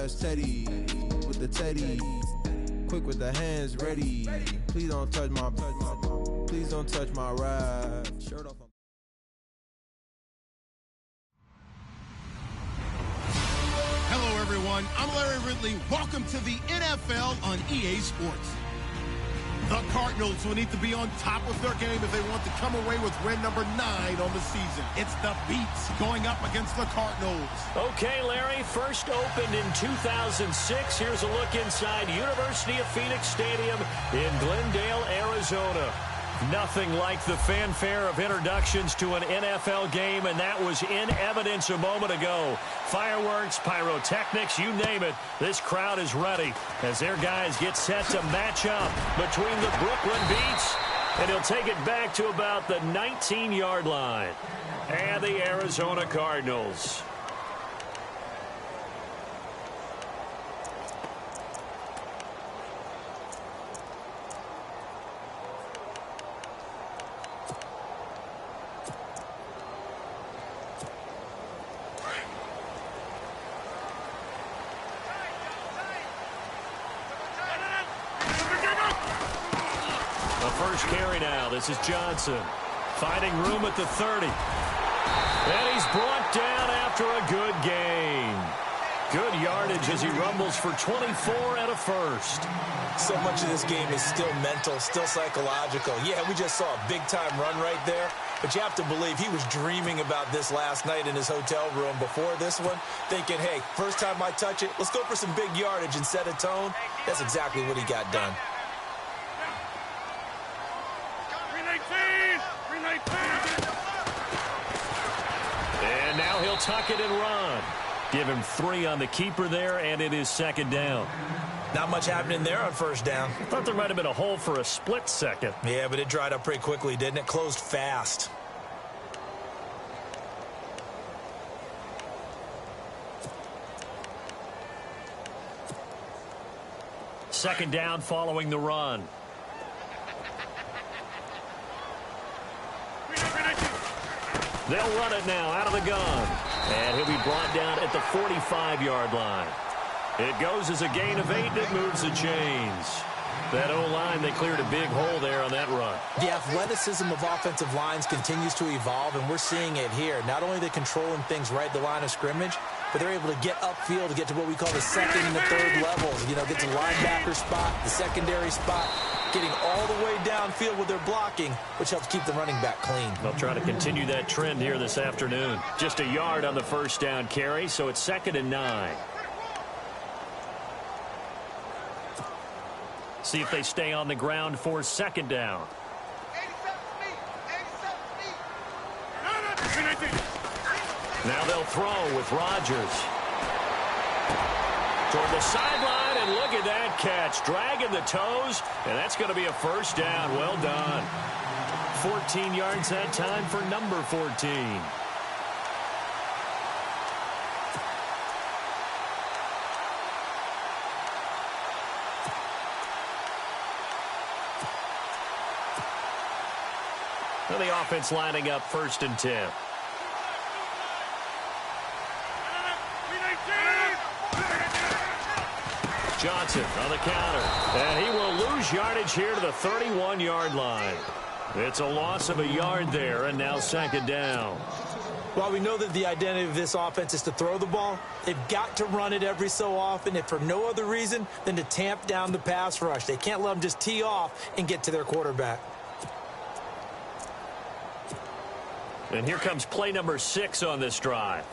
Pass Teddy with the Teddy. Quick with the hands ready. Please don't touch my ride. Shirt off. Hello, everyone. I'm Larry Ridley. Welcome to the NFL on EA Sports. The Cardinals will need to be on top of their game if they want to come away with win number 9 on the season. It's the Beats going up against the Cardinals. Okay, Larry, first opened in 2006. Here's a look inside University of Phoenix Stadium in Glendale, Arizona. Nothing like the fanfare of introductions to an NFL game, and that was in evidence a moment ago. Fireworks, pyrotechnics, you name it. This crowd is ready as their guys get set to match up between the Brooklyn Beats, and he'll take it back to about the 19-yard line, and the Arizona Cardinals. First carry now. This is Johnson finding room at the 30. And he's brought down after a good gain. Good yardage as he rumbles for 24 and a first. So much of this game is still mental, still psychological. Yeah, we just saw a big-time run right there. But you have to believe he was dreaming about this last night in his hotel room before this one, thinking, hey, first time I touch it, let's go for some big yardage and set a tone. That's exactly what he got done. And now he'll tuck it and run. Give him 3 on the keeper there, and it is second down. Not much happening there on first down. Thought there might have been a hole for a split second. Yeah, but it dried up pretty quickly, didn't it? Closed fast. Second down following the run. They'll run it now out of the gun. And he'll be brought down at the 45-yard line. It goes as a gain of 8, and it moves the chains. That O-line, they cleared a big hole there on that run. The athleticism of offensive lines continues to evolve, and we're seeing it here. Not only are they controlling things right at the line of scrimmage, but they're able to get upfield to get to what we call the second and the third levels. You know, get to the linebacker spot, the secondary spot, getting all the way downfield with their blocking, which helps keep the running back clean. They'll try to continue that trend here this afternoon. Just a yard on the first down carry, so it's 2nd and 9. See if they stay on the ground for second down. Now they'll throw with Rodgers. Toward the sideline, and look at that catch. Dragging the toes, and that's going to be a first down. Well done. 14 yards that time for number 14. Now the offense lining up 1st and 10. Johnson on the counter, and he will lose yardage here to the 31-yard line. It's a loss of a yard there, and now second down. While we know that the identity of this offense is to throw the ball, they've got to run it every so often, if for no other reason than to tamp down the pass rush. They can't let them just tee off and get to their quarterback. And here comes play number 6 on this drive.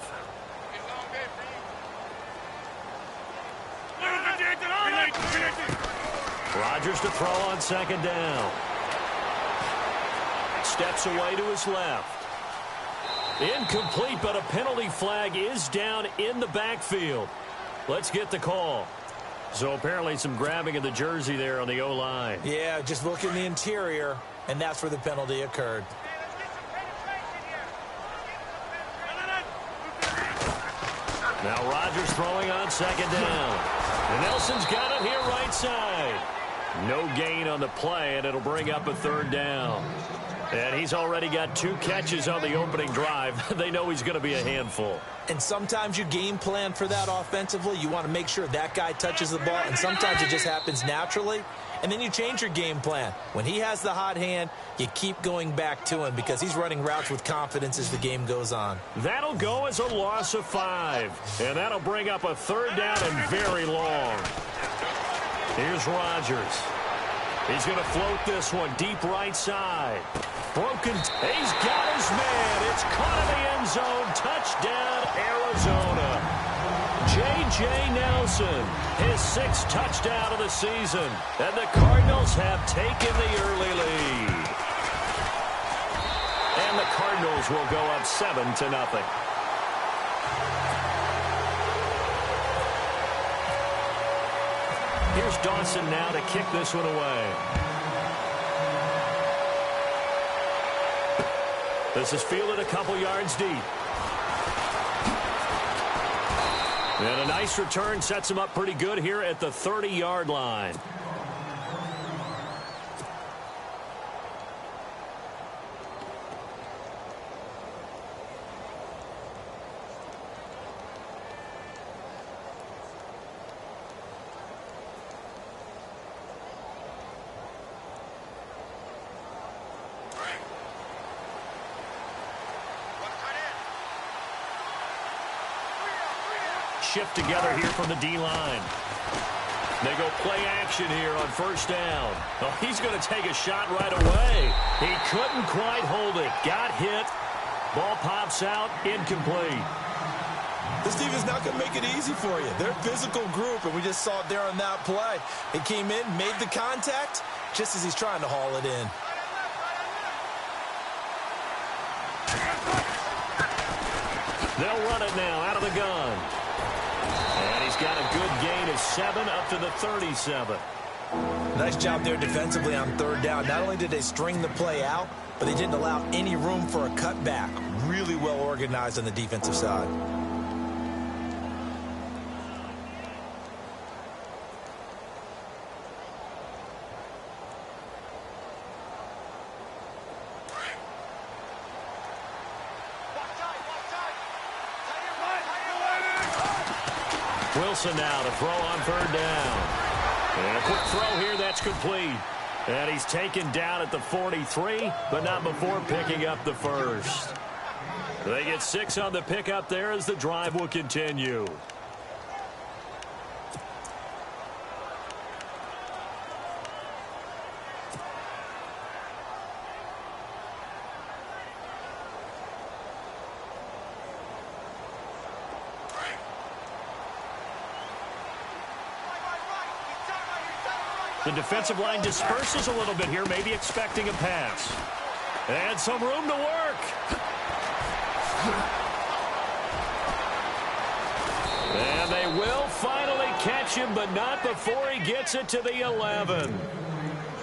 Rodgers to throw on second down. Steps away to his left. Incomplete, but a penalty flag is down in the backfield. Let's get the call. So apparently some grabbing of the jersey there on the O-line. Yeah, just look in the interior, and that's where the penalty occurred. Now Rodgers throwing on second down. And Nelson's got it here right side. No gain on the play, and it'll bring up a third down. And he's already got 2 catches on the opening drive. They know he's going to be a handful. And sometimes you game plan for that offensively. You want to make sure that guy touches the ball, and sometimes it just happens naturally. And then you change your game plan. When he has the hot hand, you keep going back to him because he's running routes with confidence as the game goes on. That'll go as a loss of 5. And that'll bring up a 3rd down and very long. Here's Rodgers. He's going to float this one deep right side. Broken. He's got his man. It's caught in the end zone. Touchdown, Arizona. J.J. Nelson, his 6th touchdown of the season. And the Cardinals have taken the early lead. And the Cardinals will go up 7-0. Here's Dawson now to kick this one away. This is fielded a couple yards deep. And a nice return sets him up pretty good here at the 30-yard line. Shift together here from the D-line. They go play action here on 1st down. Oh, he's going to take a shot right away. He couldn't quite hold it. Got hit. Ball pops out. Incomplete. This defense is not going to make it easy for you. They're a physical group, and we just saw it there on that play. He came in, made the contact, just as he's trying to haul it in. They'll run it now out of the gun. And he's got a good gain of 7 up to the 37. Nice job there defensively on 3rd down. Not only did they string the play out, but they didn't allow any room for a cutback. Really well organized on the defensive side. Wilson now to throw on 3rd down. And a quick throw here, that's complete. And he's taken down at the 43, but not before picking up the 1st. They get 6 on the pickup there as the drive will continue. The defensive line disperses a little bit here, maybe expecting a pass. And some room to work. And they will finally catch him, but not before he gets it to the 11.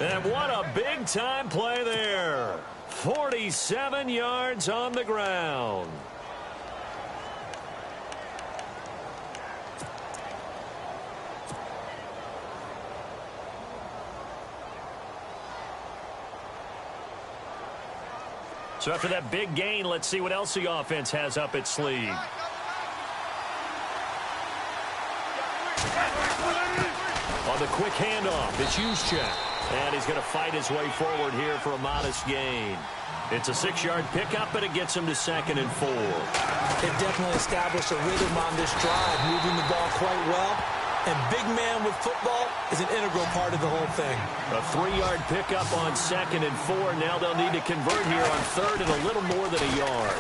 And what a big-time play there. 47 yards on the ground. So after that big gain, let's see what else the offense has up its sleeve. On the quick handoff, it's Juszczyk. And he's going to fight his way forward here for a modest gain. It's a 6-yard pickup, but it gets him to 2nd and 4. They've definitely established a rhythm on this drive, moving the ball quite well. And big man with football is an integral part of the whole thing. A 3-yard pickup on 2nd and 4. Now they'll need to convert here on 3rd and a little more than a yard.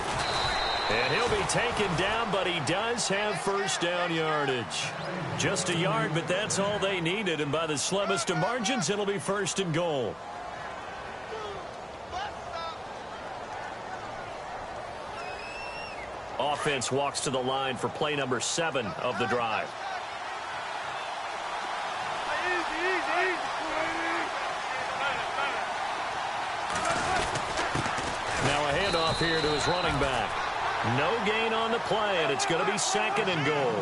And he'll be taken down, but he does have 1st down yardage. Just a yard, but that's all they needed. And by the slimmest of margins, it'll be 1st and goal. Offense walks to the line for play number 7 of the drive. Now a handoff here to his running back. No gain on the play, and it's going to be 2nd and goal.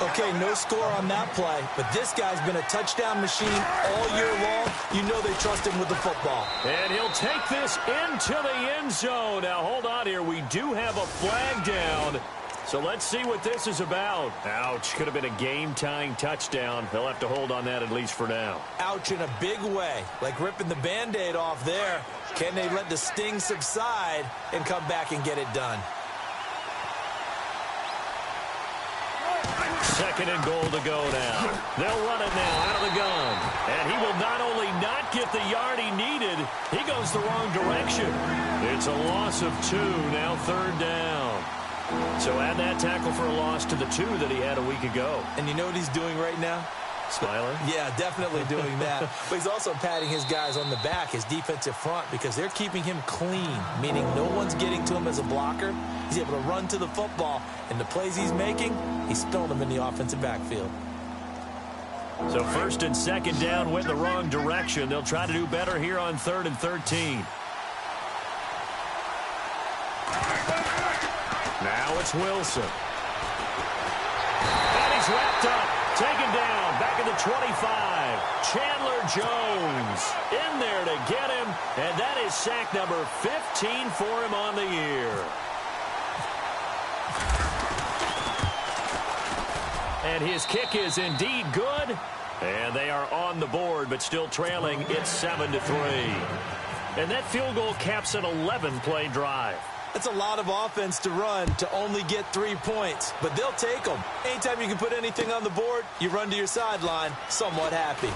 A Okay, no score on that play, but this guy's been a touchdown machine all year long. You know they trust him with the football. And he'll take this into the end zone. Now, hold on here. We do have a flag down. So let's see what this is about. Ouch. Could have been a game-tying touchdown. They'll have to hold on that at least for now. Ouch in a big way. Like ripping the Band-Aid off there. Can they let the sting subside and come back and get it done? Second and goal to go now. They'll run it now out of the gun. And he will not only not get the yard he needed, he goes the wrong direction. It's a loss of 2, now third down. So add that tackle for a loss to the 2 that he had a week ago. And you know what he's doing right now? Smiling? Yeah, definitely doing that. But he's also patting his guys on the back, his defensive front, because they're keeping him clean, meaning no one's getting to him as a blocker. He's able to run to the football, and the plays he's making, he's spilling them in the offensive backfield. So first and second down went the wrong direction. They'll try to do better here on 3rd and 13. Now it's Wilson. And he's wrapped up. Taken down, back at the 25. Chandler Jones in there to get him, and that is sack number 15 for him on the year. And his kick is indeed good, and they are on the board, but still trailing. It's 7-3. And that field goal caps an 11-play drive. That's a lot of offense to run to only get 3 points, but they'll take them. Anytime you can put anything on the board, you run to your sideline somewhat happy.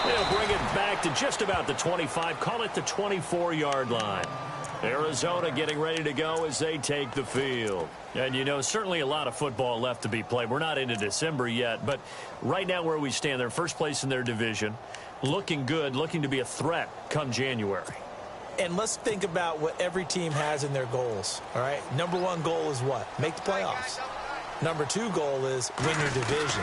They'll bring it back to just about the 25, call it the 24-yard line. Arizona getting ready to go as they take the field. And, you know, certainly a lot of football left to be played. We're not into December yet, but right now where we stand, they're first place in their division, looking good, looking to be a threat come January. And let's think about what every team has in their goals, all right? Number 1 goal is what? Make the playoffs. Number 2 goal is win your division.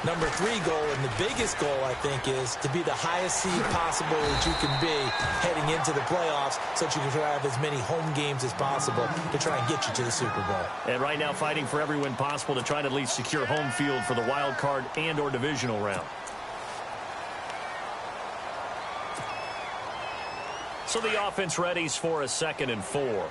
Number 3 goal, and the biggest goal, I think, is to be the highest seed possible that you can be heading into the playoffs so that you can have as many home games as possible to try and get you to the Super Bowl. And right now fighting for every win possible to try to at least secure home field for the wild card and or divisional round. So the offense readies for a 2nd and 4.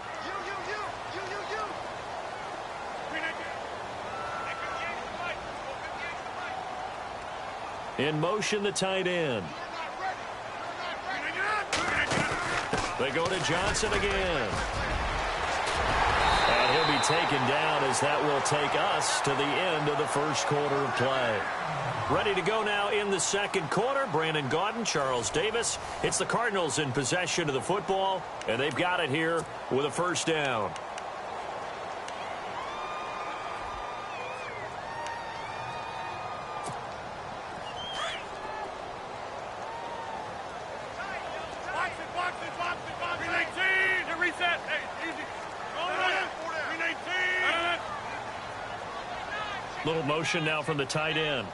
In motion, the tight end. They go to Johnson again. And he'll be taken down as that will take us to the end of the first quarter of play. Ready to go now in the second quarter. Brandon Gaudin, Charles Davis. It's the Cardinals in possession of the football, and they've got it here with a first down. Little motion now from the tight end.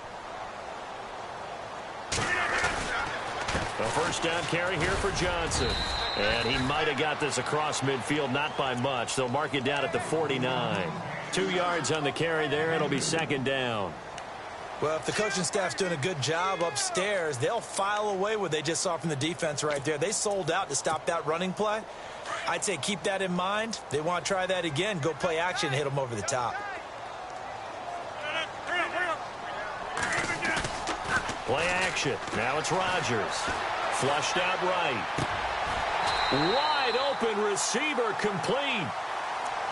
A first down carry here for Johnson. And he might have got this across midfield, not by much. They'll mark it down at the 49. 2 yards on the carry there. It'll be second down. Well, if the coaching staff's doing a good job upstairs, they'll file away what they just saw from the defense right there. They sold out to stop that running play. I'd say keep that in mind. They want to try that again. Go play action and hit them over the top. Play action. Now it's Rodgers. Flushed out right. Wide open receiver complete.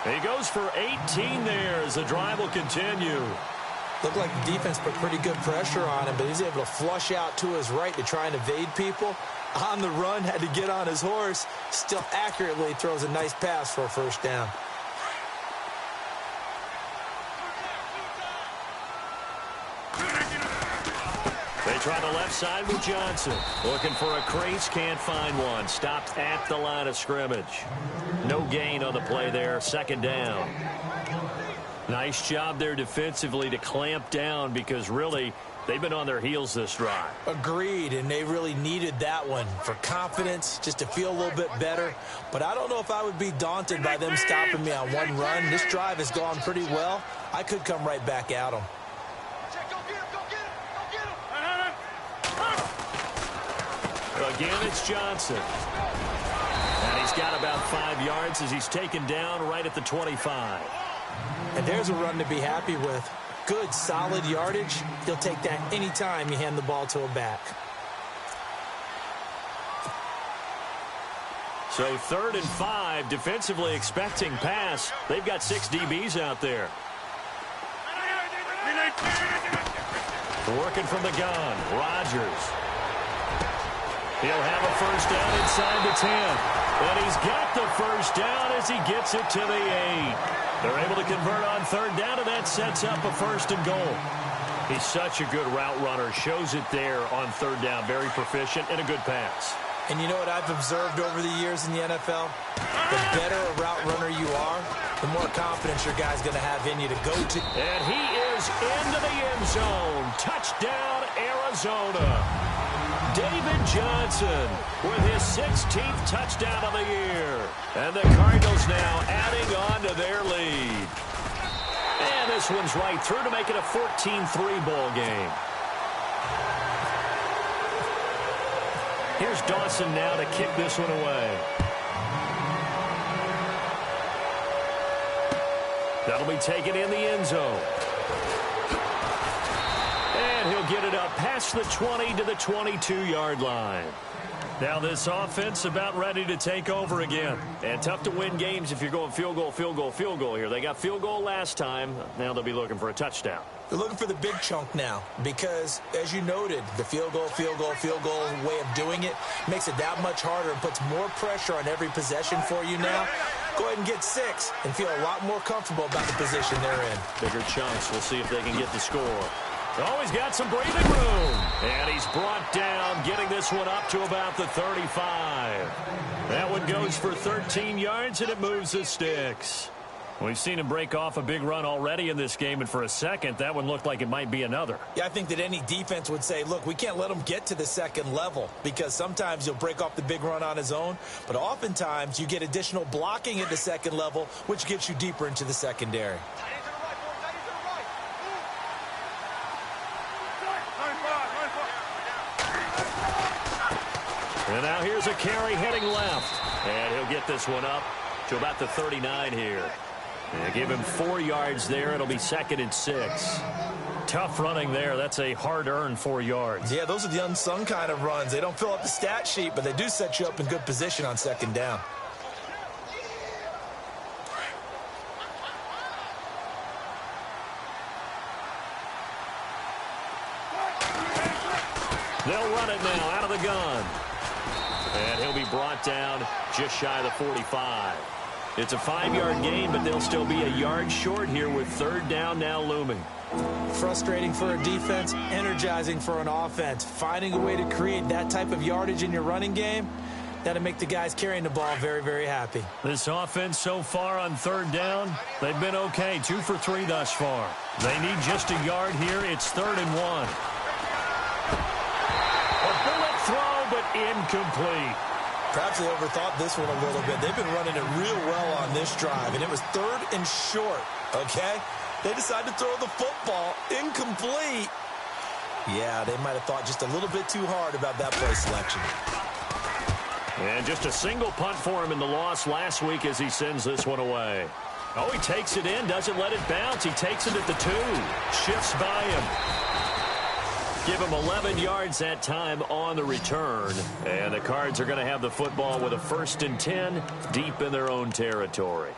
He goes for 18 there as the drive will continue. Looked like the defense put pretty good pressure on him, but he's able to flush out to his right to try and evade people. On the run, had to get on his horse. Still accurately throws a nice pass for a first down. They try the left side with Johnson. Looking for a crease, can't find one. Stopped at the line of scrimmage. No gain on the play there, second down. Nice job there defensively to clamp down because really They've been on their heels this drive. Agreed, and they really needed that one for confidence, just to feel a little bit better. But I don't know if I would be daunted by them stopping me on one run. This drive has gone pretty well. I could come right back at them. Again, it's Johnson. And he's got about 5 yards as he's taken down right at the 25. And there's a run to be happy with. Good, solid yardage. He'll take that anytime you hand the ball to a back. So 3rd and 5, defensively expecting pass. They've got 6 DBs out there. Working from the gun, Rodgers. He'll have a first down inside the 10. And he's got the first down as he gets it to the 8. They're able to convert on 3rd down, and that sets up a 1st and goal. He's such a good route runner. Shows it there on 3rd down. Very proficient and a good pass. And you know what I've observed over the years in the NFL? The better a route runner you are, the more confidence your guy's going to have in you to go to. And he is into the end zone. Touchdown, Arizona. David Johnson with his 16th touchdown of the year. And the Cardinals now adding on to their lead. And this one's right through to make it a 14-3 ball game. Here's Dawson now to kick this one away. That'll be taken in the end zone. And he'll get it up past the 20 to the 22-yard line. Now this offense about ready to take over again. And tough to win games if you're going field goal, field goal, field goal here. They got field goal last time. Now they'll be looking for a touchdown. They're looking for the big chunk now because, as you noted, the field goal way of doing it makes it that much harder and puts more pressure on every possession for you now. Go ahead and get 6 and feel a lot more comfortable about the position they're in. Bigger chunks. We'll see if they can get the score. Oh, he's got some breathing room. And he's brought down, getting this one up to about the 35. That one goes for 13 yards, and it moves the sticks. We've seen him break off a big run already in this game, and for a second, that one looked like it might be another. Yeah, I think that any defense would say, look, we can't let him get to the second level because sometimes he'll break off the big run on his own, but oftentimes you get additional blocking at the second level, which gets you deeper into the secondary. And now here's a carry heading left. And he'll get this one up to about the 39 here. And give him 4 yards there. It'll be 2nd and 6. Tough running there. That's a hard-earned 4 yards. Yeah, those are the unsung kind of runs. They don't fill up the stat sheet, but they do set you up in good position on 2nd down. They'll run it now out of the gun. And he'll be brought down just shy of the 45. It's a 5-yard gain, but they'll still be a yard short here with 3rd down now looming. Frustrating for a defense, energizing for an offense. Finding a way to create that type of yardage in your running game, that'll make the guys carrying the ball very, very happy. This offense so far on 3rd down, they've been okay. 2 for 3 thus far. They need just a yard here. It's 3rd and 1. A bullet throw, but incomplete. Perhaps they overthought this one a little bit. They've been running it real well on this drive, and it was 3rd and short, okay? They decided to throw the football incomplete. Yeah, they might have thought just a little bit too hard about that play selection. And just a single punt for him in the loss last week as he sends this one away. Oh, he takes it in, doesn't let it bounce. He takes it at the 2. Shifts by him. Give him 11 yards that time on the return. And the Cards are going to have the football with a 1st and 10 deep in their own territory.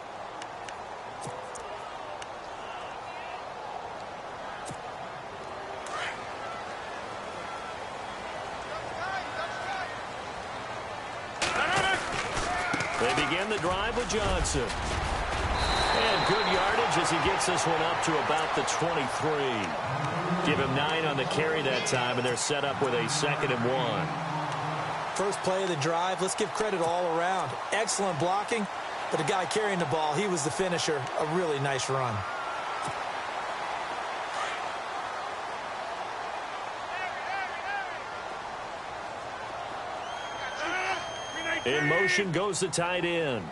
They begin the drive with Johnson. And good yardage as he gets this one up to about the 23. Give him 9 on the carry that time, and they're set up with a 2nd and 1. First play of the drive, let's give credit all around. Excellent blocking, but the guy carrying the ball, he was the finisher. A really nice run. In motion goes the tight end.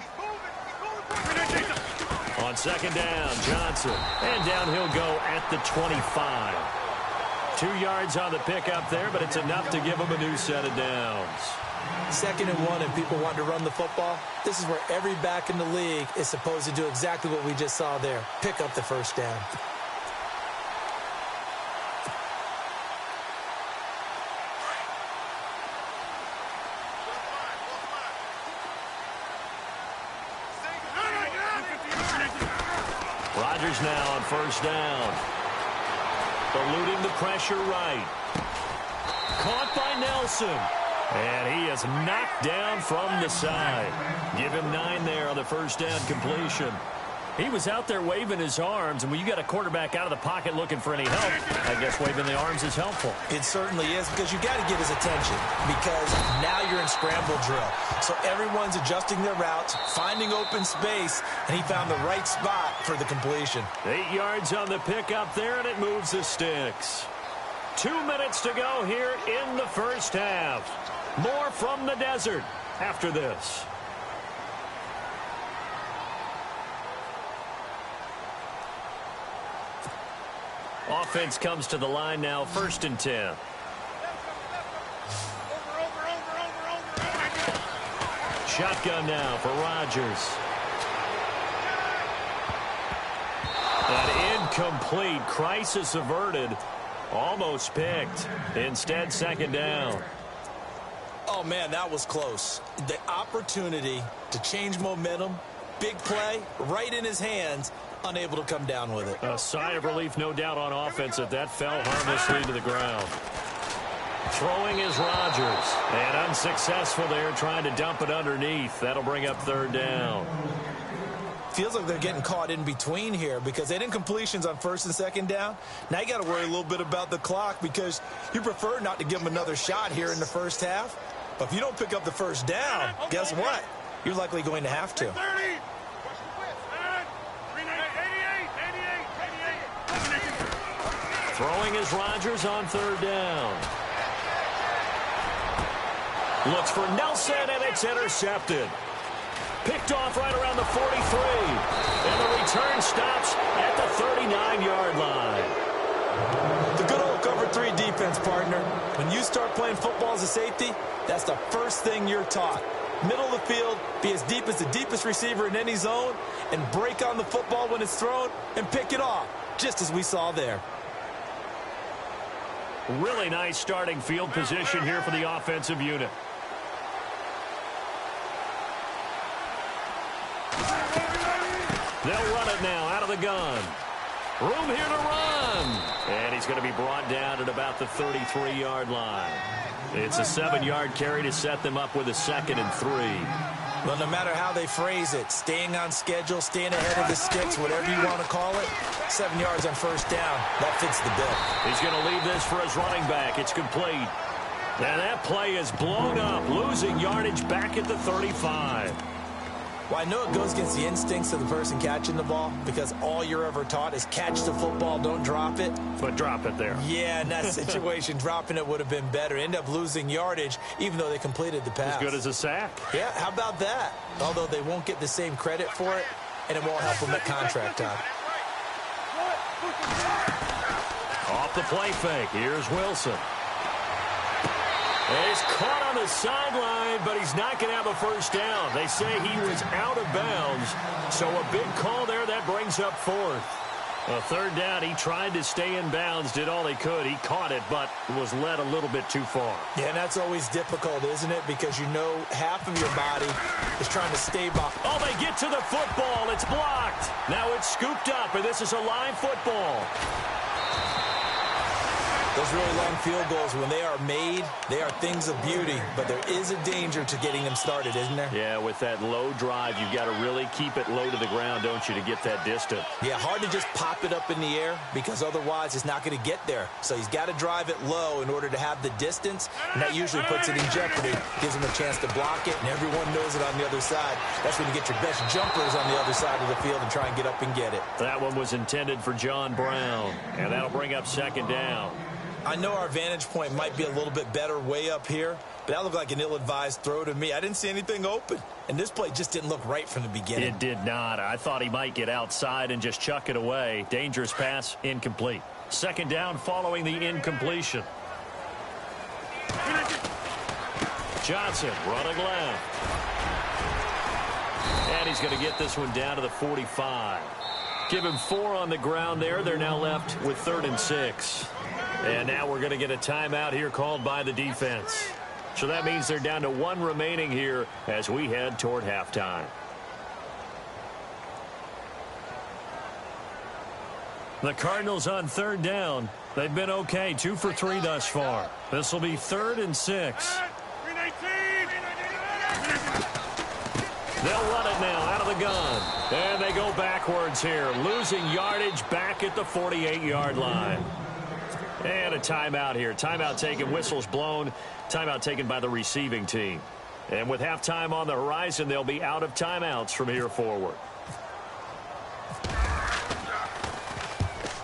On second down, Johnson. And down he'll go at the 25. 2 yards on the pickup there, but it's enough to give him a new set of downs. 2nd and 1 and people want to run the football. This is where every back in the league is supposed to do exactly what we just saw there. Pick up the first down. Rodgers now on first down. Eluding the pressure right. Caught by Nelson. And he is knocked down from the side. Give him 9 there on the first down completion. He was out there waving his arms, and when you got a quarterback out of the pocket looking for any help, I guess waving the arms is helpful. It certainly is, because you got to get his attention, because now you're in scramble drill. So everyone's adjusting their routes, finding open space, and he found the right spot for the completion. 8 yards on the pickup there, and it moves the sticks. 2 minutes to go here in the first half. More from the desert after this. Offense comes to the line now, 1st and 10. Shotgun now for Rodgers. An incomplete, crisis averted, almost picked. Instead, 2nd down. Oh, man, that was close. The opportunity to change momentum, big play, right in his hands, unable to come down with it. A sigh of relief, no doubt, on offense that fell harmlessly to the ground. Throwing is Rodgers, and unsuccessful there, trying to dump it underneath. That'll bring up 3rd down. Feels like they're getting caught in between here, because they didn't completions on 1st and 2nd down. Now you got to worry a little bit about the clock, because you prefer not to give them another shot here in the first half. But if you don't pick up the first down, guess what? You're likely going to have to. Throwing is Rodgers on 3rd down. Looks for Nelson, and it's intercepted. Picked off right around the 43. And the return stops at the 39-yard line. The good old cover 3 defense, partner. When you start playing football as a safety, that's the first thing you're taught. Middle of the field, be as deep as the deepest receiver in any zone, and break on the football when it's thrown and pick it off, just as we saw there. Really nice starting field position here for the offensive unit. They'll run it now out of the gun. Room here to run. And he's going to be brought down at about the 33-yard line. It's a 7-yard carry to set them up with a 2nd and 3. Well, no matter how they phrase it, staying on schedule, staying ahead of the sticks, whatever you want to call it, 7 yards on first down, that fits the bill. He's going to leave this for his running back. It's complete. And that play is blown up, losing yardage back at the 35. Well, I know it goes against the instincts of the person catching the ball, because all you're ever taught is catch the football, don't drop it. But drop it there. Yeah, in that situation, dropping it would have been better. End up losing yardage, even though they completed the pass. As good as a sack. Yeah, how about that? Although they won't get the same credit for it, and it won't help them at contract time. Off the play fake, here's Wilson. He's caught on the sideline, but he's not going to have a first down. They say he was out of bounds, so a big call there. That brings up 4th. A 3rd down, he tried to stay in bounds, did all he could. He caught it, but was led a little bit too far. Yeah, and that's always difficult, isn't it? Because you know half of your body is trying to stay by. Oh, they get to the football. It's blocked. Now it's scooped up, and this is a live football. Those really long field goals, when they are made, they are things of beauty. But there is a danger to getting them started, isn't there? Yeah, with that low drive, you've got to really keep it low to the ground, don't you, to get that distance. Yeah, hard to just pop it up in the air, because otherwise it's not going to get there. So he's got to drive it low in order to have the distance, and that usually puts it in jeopardy, gives him a chance to block it, and everyone knows it on the other side. That's when you get your best jumpers on the other side of the field and try and get up and get it. That one was intended for John Brown, and that'll bring up 2nd down. I know our vantage point might be a little bit better way up here, but that looked like an ill-advised throw to me. I didn't see anything open, and this play just didn't look right from the beginning. It did not. I thought he might get outside and just chuck it away. Dangerous pass, incomplete. Second down following the incompletion. Johnson running left. And he's going to get this one down to the 45. Give him 4 on the ground there. They're now left with 3rd and 6. And now we're going to get a timeout here called by the defense. So that means they're down to 1 remaining here as we head toward halftime. The Cardinals on 3rd down. They've been okay, 2 for 3 thus far. This will be 3rd and 6. They'll run it now out of the gun. And they go backwards here, losing yardage back at the 48-yard line. And a timeout here. Timeout taken, whistles blown. Timeout taken by the receiving team. And with halftime on the horizon, they'll be out of timeouts from here forward.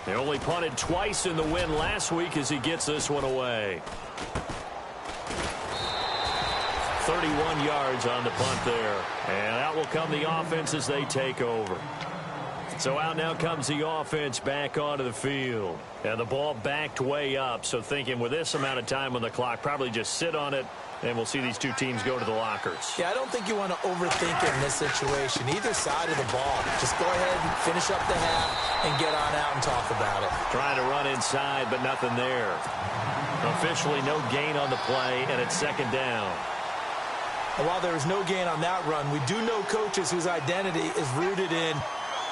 They only punted twice in the win last week as he gets this one away. 31 yards on the punt there. And out will come the offense as they take over. So out now comes the offense back onto the field. And the ball backed way up. So thinking with this amount of time on the clock, probably just sit on it, and we'll see these two teams go to the lockers. Yeah, I don't think you want to overthink it in this situation. Either side of the ball. Just go ahead and finish up the half and get on out and talk about it. Trying to run inside, but nothing there. Officially no gain on the play, and it's 2nd down. And while there is no gain on that run, we do know coaches whose identity is rooted in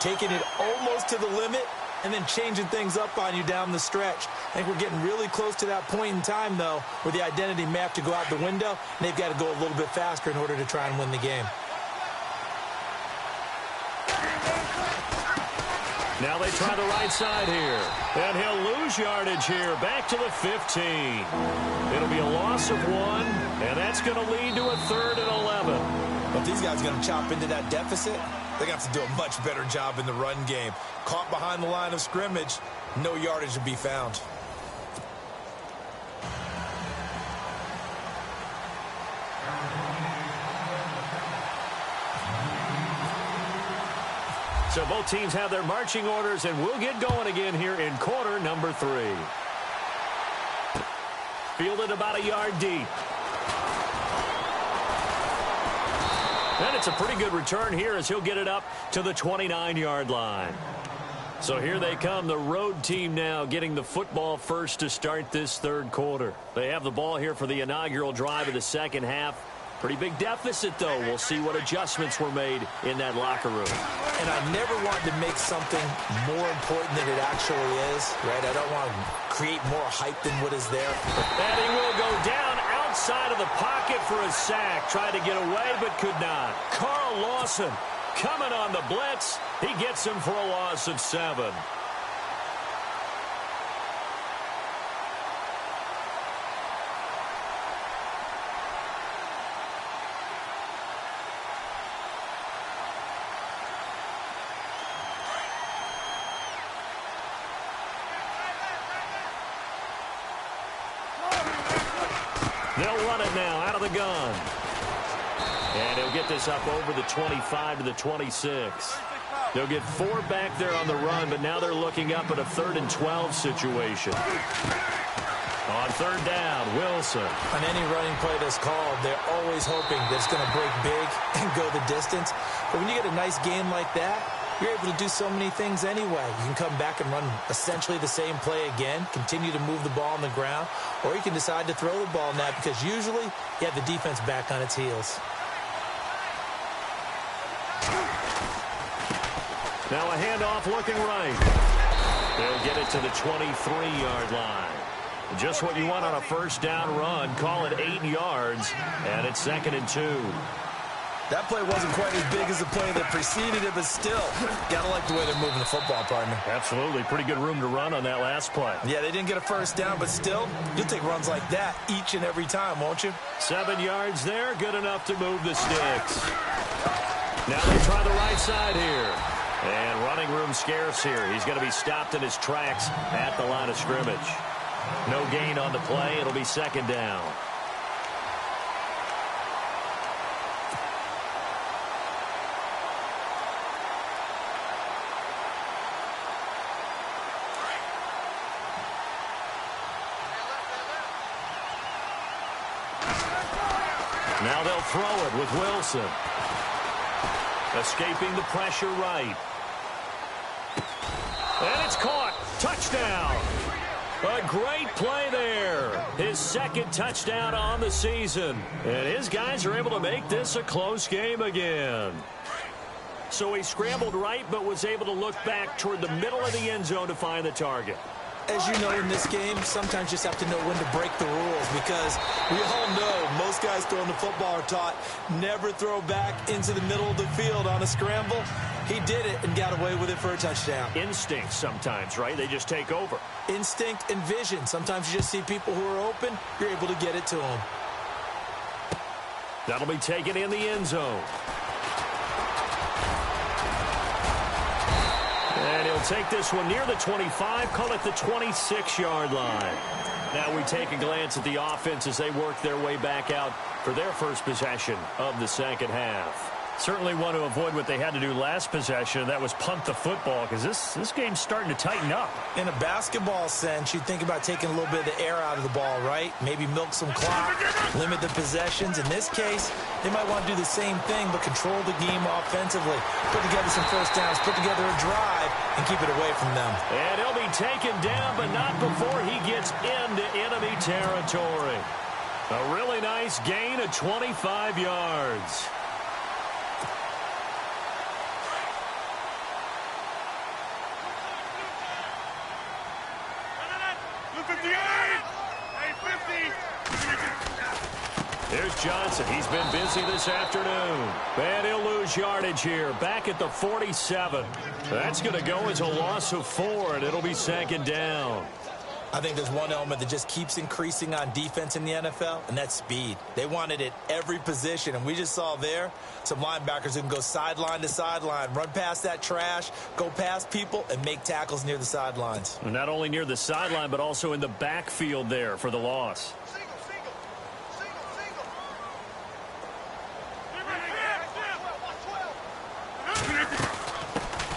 taking it almost to the limit and then changing things up on you down the stretch. I think we're getting really close to that point in time, though, where the identity may have to go out the window, and they've got to go a little bit faster in order to try and win the game. Now they try the right side here. And he'll lose yardage here. Back to the 15. It'll be a loss of 1, and that's going to lead to a 3rd and 11. But these guys are going to chop into that deficit. They're going to have to do a much better job in the run game. Caught behind the line of scrimmage, no yardage to be found. So both teams have their marching orders, and we'll get going again here in quarter number 3. Fielded about a yard deep. And it's a pretty good return here as he'll get it up to the 29-yard line. So here they come, the road team now getting the football first to start this 3rd quarter. They have the ball here for the inaugural drive of the 2nd half. Pretty big deficit, though. We'll see what adjustments were made in that locker room. And I never wanted to make something more important than it actually is, right? I don't want to create more hype than what is there. And he will go down outside of the pocket for a sack. Tried to get away, but could not. Carl Lawson coming on the blitz. He gets him for a loss of 7. They'll run it now out of the gun. And he'll get this up over the 25 to the 26. They'll get 4 back there on the run, but now they're looking up at a 3rd and 12 situation. On 3rd down, Wilson. On any running play that's called, they're always hoping that it's going to break big and go the distance. But when you get a nice game like that, you're able to do so many things anyway. You can come back and run essentially the same play again, continue to move the ball on the ground, or you can decide to throw the ball now because usually you have the defense back on its heels. Now a handoff looking right. They'll get it to the 23-yard line. Just what you want on a 1st down run. Call it 8 yards, and it's 2nd and 2. That play wasn't quite as big as the play that preceded it, but still, gotta like the way they're moving the football, partner. Absolutely. Pretty good room to run on that last play. Yeah, they didn't get a 1st down, but still, you'll take runs like that each and every time, won't you? 7 yards there, good enough to move the sticks. Now they try the right side here. And running room scarce here. He's going to be stopped in his tracks at the line of scrimmage. No gain on the play. It'll be 2nd down. Now they'll throw it with Wilson. Escaping the pressure right. And it's caught. Touchdown. A great play there. His second touchdown on the season. And his guys are able to make this a close game again. So he scrambled right, but was able to look back toward the middle of the end zone to find the target. As you know, in this game, sometimes you just have to know when to break the rules, because we all know most guys throwing the football are taught never throw back into the middle of the field on a scramble. He did it and got away with it for a touchdown. Instinct sometimes, right? They just take over. Instinct and vision. Sometimes you just see people who are open, you're able to get it to them. That'll be taken in the end zone. And he'll take this one near the 25, call it the 26-yard line. Now we take a glance at the offense as they work their way back out for their first possession of the second half. Certainly want to avoid what they had to do last possession, and that was punt the football, because this game's starting to tighten up. In a basketball sense, you think about taking a little bit of the air out of the ball, right? Maybe milk some clock, limit the possessions. In this case, they might want to do the same thing, but control the game offensively. Put together some first downs, put together a drive, and keep it away from them. And he'll be taken down, but not before he gets into enemy territory. A really nice gain of 25 yards. Here's Johnson. He's been busy this afternoon. And he'll lose yardage here. Back at the 47. That's going to go as a loss of 4, and it'll be second down. I think there's one element that just keeps increasing on defense in the NFL, and that's speed. They want it at every position, and we just saw there some linebackers who can go sideline to sideline, run past that trash, go past people, and make tackles near the sidelines. Not only near the sideline, but also in the backfield there for the loss.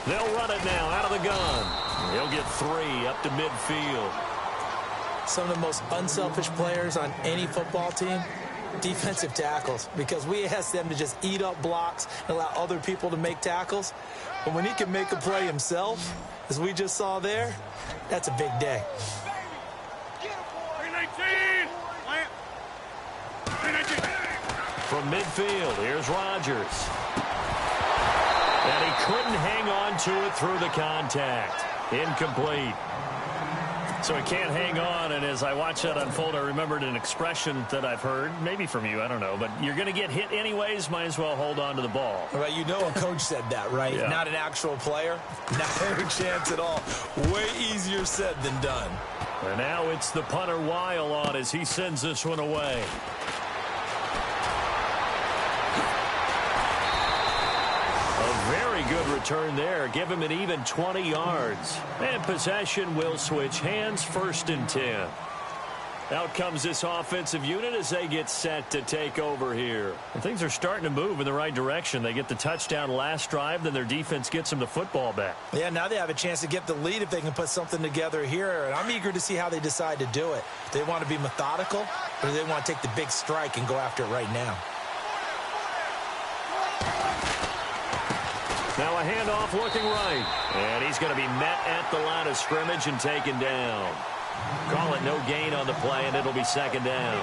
They'll run it now out of the gun. He'll get 3 up to midfield. Some of the most unselfish players on any football team, defensive tackles, because we ask them to just eat up blocks and allow other people to make tackles. But when he can make a play himself, as we just saw there, that's a big day. From midfield, here's Rodgers. And he couldn't hang on to it through the contact. Incomplete. So he can't hang on, and as I watch that unfold, I remembered an expression that I've heard, maybe from you, I don't know, but you're going to get hit anyways, might as well hold on to the ball. Right, you know a coach said that, right? Yeah. Not an actual player. Not a chance at all. Way easier said than done. And now it's the punter Weil on as he sends this one away. Very good return there. Give him an even 20 yards. And possession will switch hands, 1st and 10. Out comes this offensive unit as they get set to take over here. And things are starting to move in the right direction. They get the touchdown last drive, then their defense gets them the football back. Yeah, now they have a chance to get the lead if they can put something together here. And I'm eager to see how they decide to do it. Do they want to be methodical, or do they want to take the big strike and go after it right now? Now a handoff looking right. And he's going to be met at the line of scrimmage and taken down. Call it no gain on the play, and it'll be second down.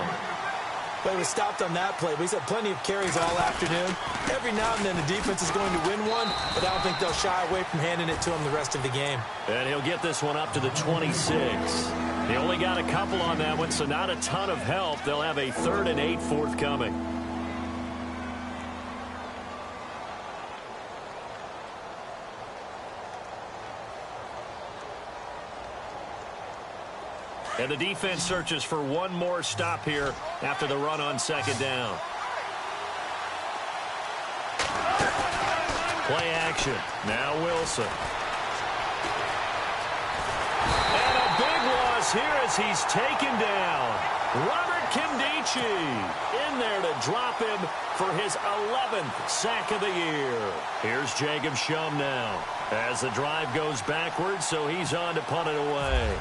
Well, he was stopped on that play, but he's had plenty of carries all afternoon. Every now and then the defense is going to win one, but I don't think they'll shy away from handing it to him the rest of the game. And he'll get this one up to the 26. He only got a couple on that one, so not a ton of help. They'll have a 3rd and 8 forthcoming. And the defense searches for one more stop here after the run on second down. Play action. Now Wilson. And a big loss here as he's taken down. Robert Kimdichie in there to drop him for his 11th sack of the year. Here's Jacob Shum now as the drive goes backwards, so he's on to punt it away.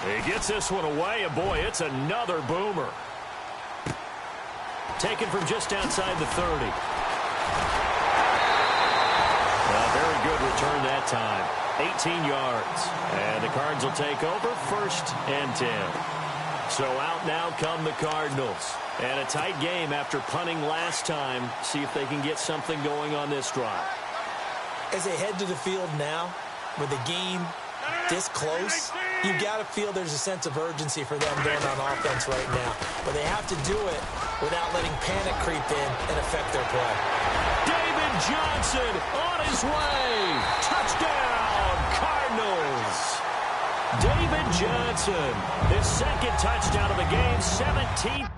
He gets this one away, and boy, it's another boomer. taken from just outside the 30. Very good return that time. 18 yards. And the Cards will take over, 1st and 10. So out now come the Cardinals. And a tight game after punting last time. See if they can get something going on this drive. As they head to the field now, with the game this close, you've got to feel there's a sense of urgency for them going on offense right now. But they have to do it without letting panic creep in and affect their play. David Johnson on his way. Touchdown, Cardinals. David Johnson, his 2nd touchdown of the game, 17.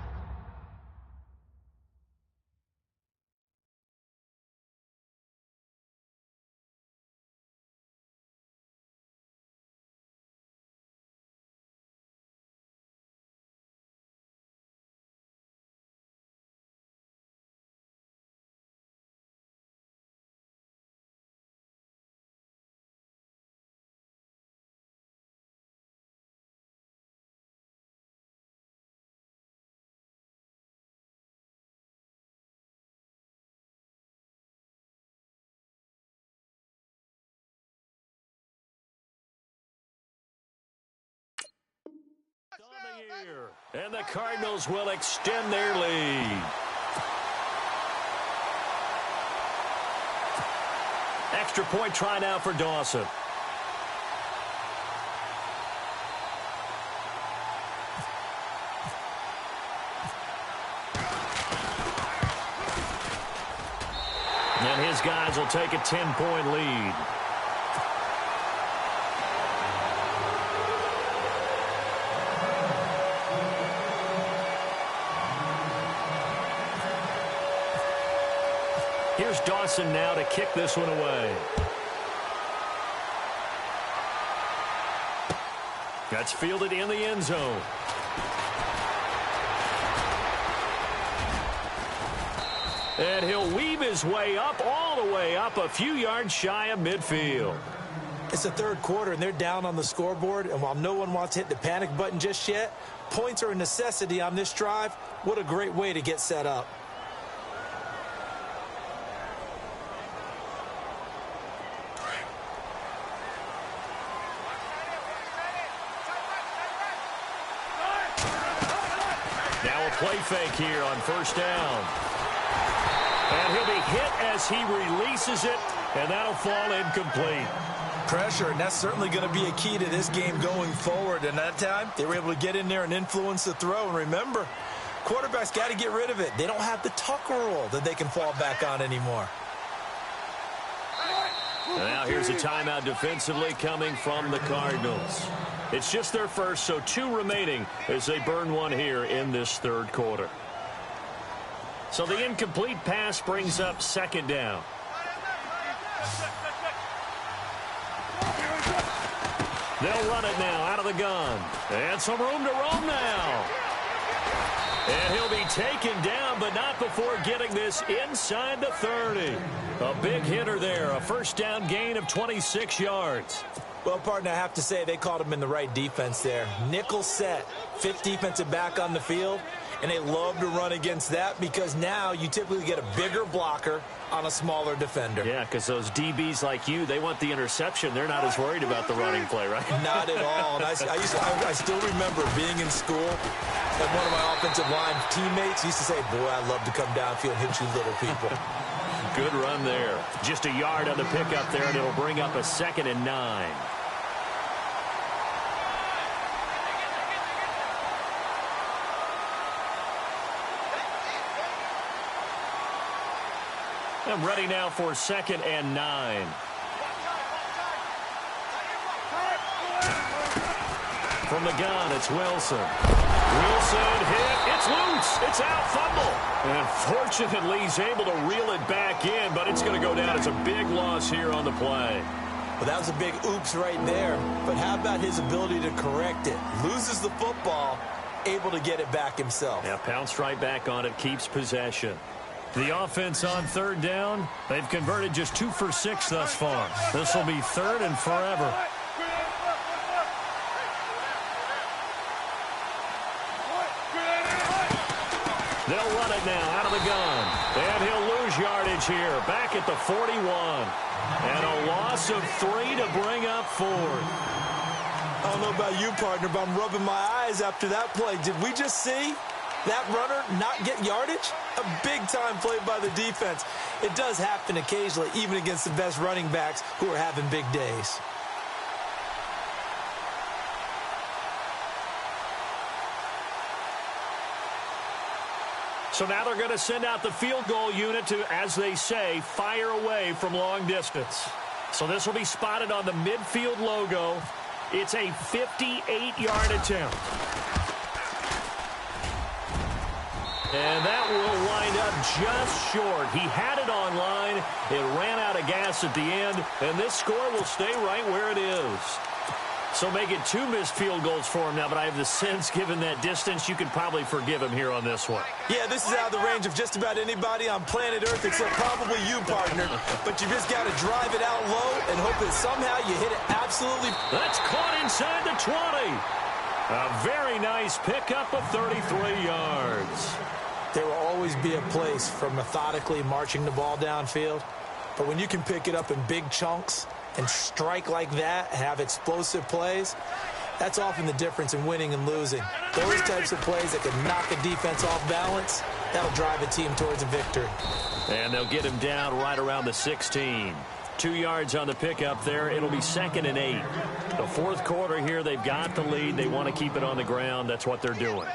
And the Cardinals will extend their lead. Extra point try now for Dawson. And his guys will take a 10-point lead. Here's Dawson now to kick this one away. That's fielded in the end zone. And he'll weave his way up, all the way up, a few yards shy of midfield. It's the 3rd quarter, and they're down on the scoreboard. And while no one wants to hit the panic button just yet, points are a necessity on this drive. What a great way to get set up. Play fake here on 1st down. And he'll be hit as he releases it, and that'll fall incomplete. Pressure, and that's certainly going to be a key to this game going forward. And that time, they were able to get in there and influence the throw. And remember, quarterbacks got to get rid of it. They don't have the Tucker rule that they can fall back on anymore. Now here's a timeout defensively coming from the Cardinals. It's just their first, so 2 remaining as they burn one here in this 3rd quarter. So the incomplete pass brings up 2nd down. They'll run it now out of the gun. And some room to roam now. And he'll be taken down, but not before getting this inside the 30. A big hitter there, a 1st down gain of 26 yards. Well, partner, I have to say they caught him in the right defense there. Nickel set, 5th defensive back on the field, and they love to run against that because now you typically get a bigger blocker on a smaller defender. Yeah, because those DBs like you, they want the interception. They're not as worried about the running play, right? Not at all. And I still remember being in school, and one of my offensive line teammates used to say, boy, I'd love to come downfield and hit you little people. Good run there. Just a yard on the pickup there, and it'll bring up a 2nd and 9. I'm ready now for 2nd and 9. From the gun, it's Wilson. Wilson hit. It's loose. It's out. Fumble. And fortunately, he's able to reel it back in, but it's going to go down as a big loss here on the play. Well, that was a big oops right there. But how about his ability to correct it? Loses the football, able to get it back himself. Yeah, pounced right back on it, keeps possession. The offense on 3rd down, they've converted just 2 for 6 thus far. This will be 3rd and forever. They'll run it now out of the gun. And he'll lose yardage here, back at the 41. And a loss of 3 to bring up 4. I don't know about you, partner, but I'm rubbing my eyes after that play. Did we just see that runner not get yardage? A big-time play by the defense. It does happen occasionally, even against the best running backs who are having big days. So now they're going to send out the field goal unit to, as they say, fire away from long distance. So this will be spotted on the midfield logo. It's a 58-yard attempt. And that will wind up just short. He had it on line. It ran out of gas at the end, and this score will stay right where it is. So make it 2 missed field goals for him now, but I have the sense, given that distance, you could probably forgive him here on this one. Yeah, this is out of the range of just about anybody on planet Earth except probably you, partner. But you just got to drive it out low and hope that somehow you hit it absolutely. That's caught inside the 20. A very nice pickup of 33 yards. There will always be a place for methodically marching the ball downfield. But when you can pick it up in big chunks and strike like that, have explosive plays, that's often the difference in winning and losing. Those types of plays that can knock a defense off balance, that'll drive a team towards a victory. And they'll get him down right around the 16. 2 yards on the pickup there. It'll be 2nd and 8. The fourth quarter here, they've got the lead. They want to keep it on the ground. That's what they're doing.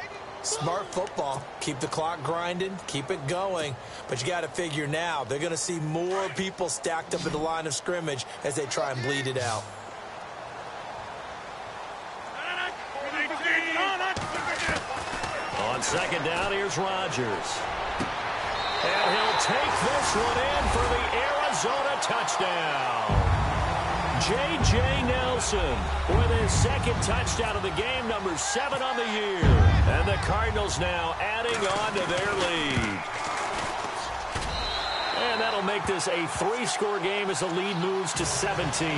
Smart football. Keep the clock grinding. Keep it going. But you got to figure now, they're going to see more people stacked up at the line of scrimmage as they try and bleed it out. On 2nd down, here's Rodgers. And he'll take this one in for the Arizona touchdown. J.J. Nelson with his 2nd touchdown of the game, number 7 on the year. And the Cardinals now adding on to their lead. And that'll make this a 3-score game as the lead moves to 17.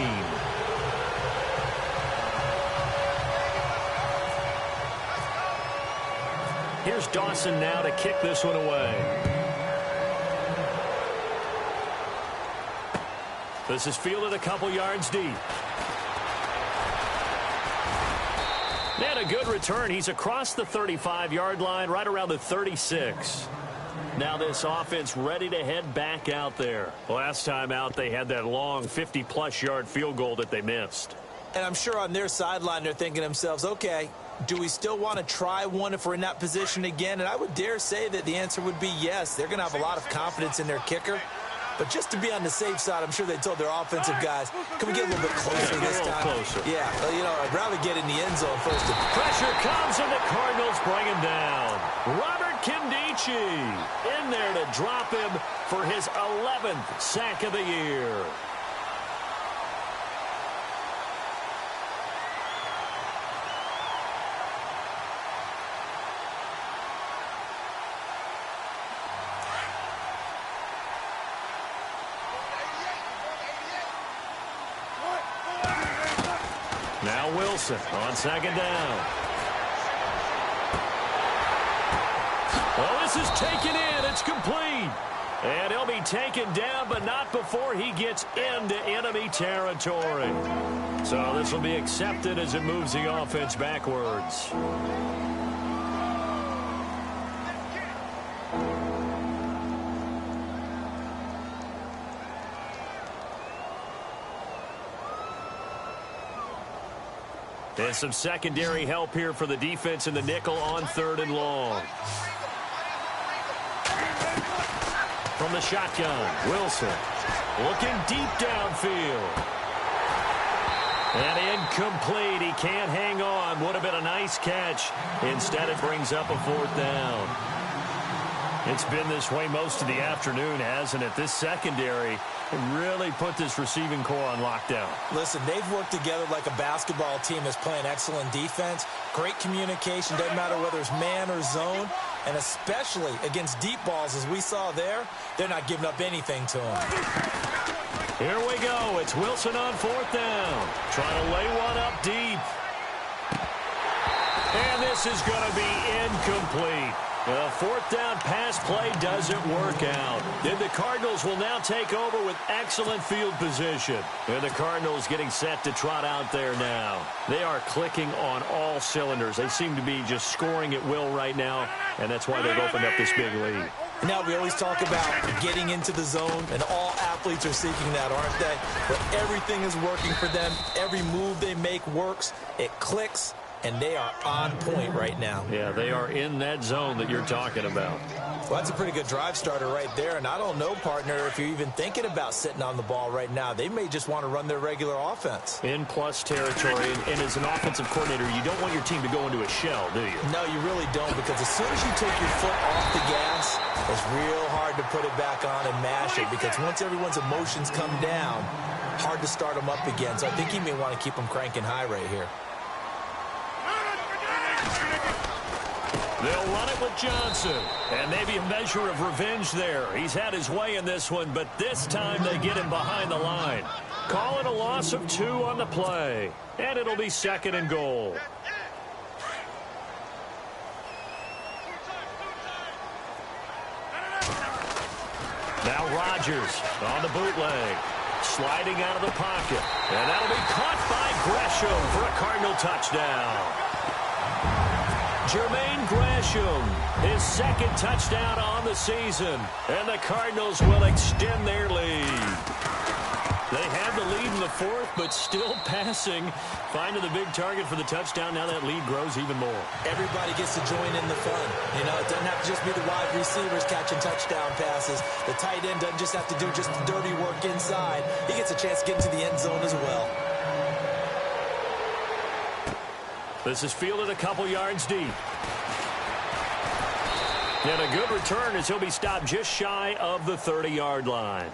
Here's Dawson now to kick this one away. This is fielded a couple yards deep. And a good return. He's across the 35-yard line, right around the 36. Now this offense ready to head back out there. Last time out, they had that long 50-plus yard field goal that they missed. And I'm sure on their sideline, they're thinking to themselves, okay, do we still want to try one if we're in that position again? And I would dare say that the answer would be yes. They're going to have a lot of confidence in their kicker. But just to be on the safe side, I'm sure they told their offensive guys, can we get a little bit closer this time? Closer. Yeah, well, you know, I'd rather get in the end zone first. Pressure comes, and the Cardinals bring him down. Robert Kimdichie in there to drop him for his 11th sack of the year. Now Wilson on 2nd down. Well, this is taken in. It's complete. And he'll be taken down, but not before he gets into enemy territory. So this will be accepted as it moves the offense backwards. And some secondary help here for the defense in the nickel on 3rd and long. From the shotgun, Wilson looking deep downfield. And incomplete. He can't hang on. Would have been a nice catch. Instead, it brings up a 4th down. It's been this way most of the afternoon, hasn't it? This secondary really put this receiving core on lockdown. Listen, they've worked together like a basketball team that's playing excellent defense. Great communication, doesn't matter whether it's man or zone. And especially against deep balls, as we saw there, they're not giving up anything to them. Here we go. It's Wilson on 4th down. Trying to lay one up deep. And this is going to be incomplete. The fourth down pass play doesn't work out. And the Cardinals will now take over with excellent field position. And the Cardinals getting set to trot out there now. They are clicking on all cylinders. They seem to be just scoring at will right now, and that's why they've opened up this big lead. Now, we always talk about getting into the zone, and all athletes are seeking that, aren't they? But everything is working for them. Every move they make works. It clicks. And they are on point right now. Yeah, they are in that zone that you're talking about. Well, that's a pretty good drive starter right there. And I don't know, partner, if you're even thinking about sitting on the ball right now. They may just want to run their regular offense. In plus territory. And as an offensive coordinator, you don't want your team to go into a shell, do you? No, you really don't. Because as soon as you take your foot off the gas, it's real hard to put it back on and mash it. Because once everyone's emotions come down, hard to start them up again. So I think you may want to keep them cranking high right here. They'll run it with Johnson. And maybe a measure of revenge there. He's had his way in this one, but this time they get him behind the line. Call it a loss of 2 on the play. And it'll be 2nd and goal. Now Rodgers on the bootleg. Sliding out of the pocket. And that'll be caught by Gresham for a Cardinal touchdown. Jermaine Gresham, his 2nd touchdown on the season. And the Cardinals will extend their lead. They had the lead in the 4th, but still passing. Finding the big target for the touchdown. Now that lead grows even more. Everybody gets to join in the fun. You know, it doesn't have to just be the wide receivers catching touchdown passes. The tight end doesn't just have to do just the dirty work inside. He gets a chance to get into the end zone as well. This is fielded a couple yards deep. And a good return as he'll be stopped just shy of the 30-yard line.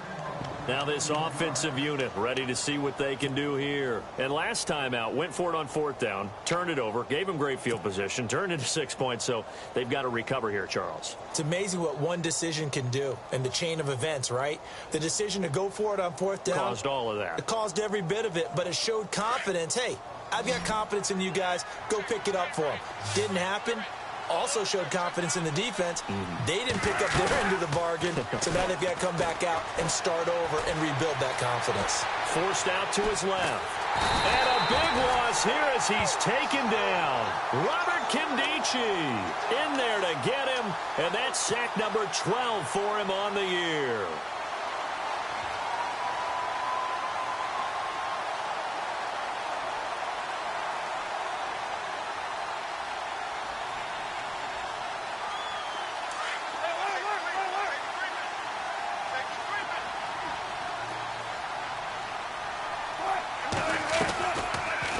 Now this offensive unit ready to see what they can do here. And last time out, went for it on 4th down, turned it over, gave them great field position, turned into 6 points, so they've got to recover here, Charles. It's amazing what one decision can do in the chain of events, right? The decision to go for it on 4th down. Caused all of that. It caused every bit of it, but it showed confidence. Hey, I've got confidence in you guys. Go pick it up for them. Didn't happen. Also showed confidence in the defense. They didn't pick up their end of the bargain, so now they've got to come back out and start over and rebuild that confidence. Forced out to his left. And a big loss here as he's taken down. Robert Kimdichie in there to get him, and that's sack number 12 for him on the year.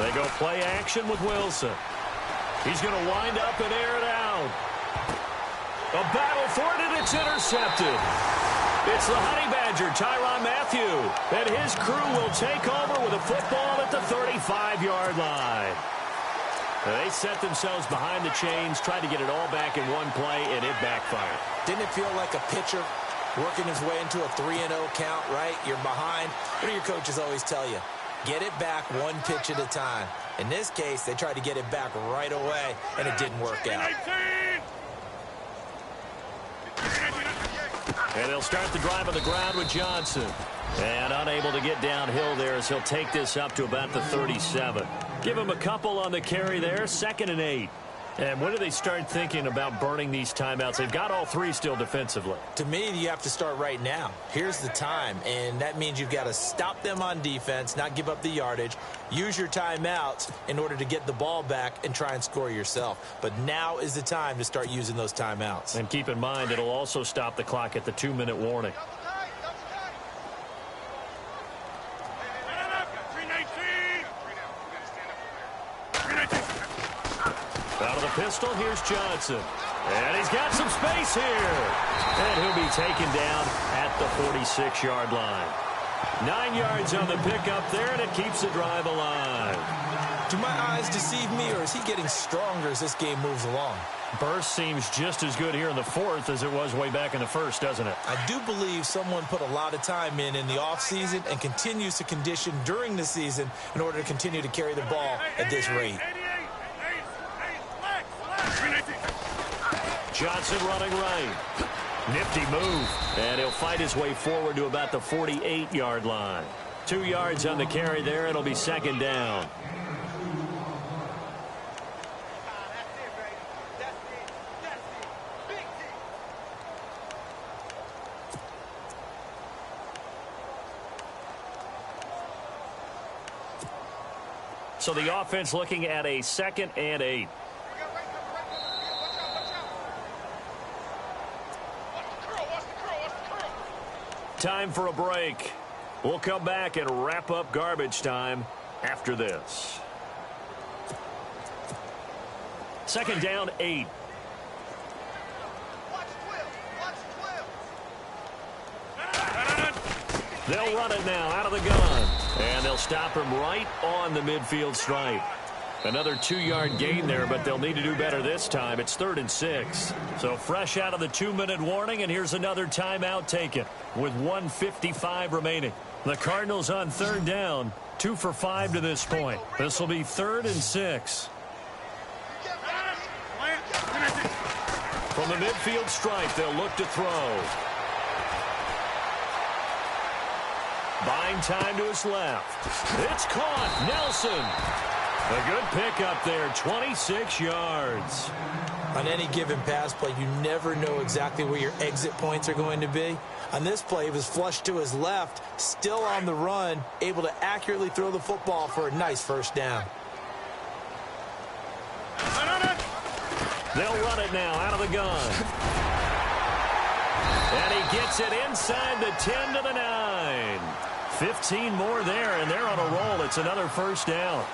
They go play action with Wilson. He's going to wind up and air it out. A battle for it, and it's intercepted. It's the Honey Badger, Tyrann Mathieu, and his crew will take over with a football at the 35-yard line. They set themselves behind the chains, tried to get it all back in one play, and it backfired. Didn't it feel like a pitcher working his way into a 3-0 count, right? You're behind. What do your coaches always tell you? Get it back one pitch at a time. In this case, they tried to get it back right away, and it didn't work out. And they'll start the drive on the ground with Johnson. And unable to get downhill there as he'll take this up to about the 37. Give him a couple on the carry there, 2nd and 8. And when do they start thinking about burning these timeouts? They've got all 3 still defensively. To me, you have to start right now. Here's the time, and that means you've got to stop them on defense, not give up the yardage, use your timeouts in order to get the ball back and try and score yourself. But now is the time to start using those timeouts. And keep in mind, it'll also stop the clock at the 2-minute warning. Out of the pistol, here's Johnson. And he's got some space here. And he'll be taken down at the 46-yard line. 9 yards on the pickup there, and it keeps the drive alive. Do my eyes deceive me, or is he getting stronger as this game moves along? Burst seems just as good here in the 4th as it was way back in the 1st, doesn't it? I do believe someone put a lot of time in the offseason and continues to condition during the season in order to continue to carry the ball at this rate. Johnson running right. Nifty move. And he'll fight his way forward to about the 48-yard line. 2 yards on the carry there. It'll be second down. So the offense looking at a 2nd and 8. Time for a break. We'll come back and wrap up garbage time after this. 2nd down, 8. They'll run it now out of the gun. And they'll stop him right on the midfield stripe. Another 2-yard gain there, but they'll need to do better this time. It's 3rd and 6. So fresh out of the 2-minute warning, and here's another timeout taken with 1:55 remaining. The Cardinals on 3rd down, 2 for 5 to this point. This will be 3rd and 6. From the midfield stripe, they'll look to throw. Buying time to his left. It's caught. Nelson. A good pickup there, 26 yards. On any given pass play, you never know exactly where your exit points are going to be. On this play, he was flushed to his left, still on the run, able to accurately throw the football for a nice first down. They'll run it now out of the gun. And he gets it inside the 10 to the 9. 15 more there, and they're on a roll. It's another first down.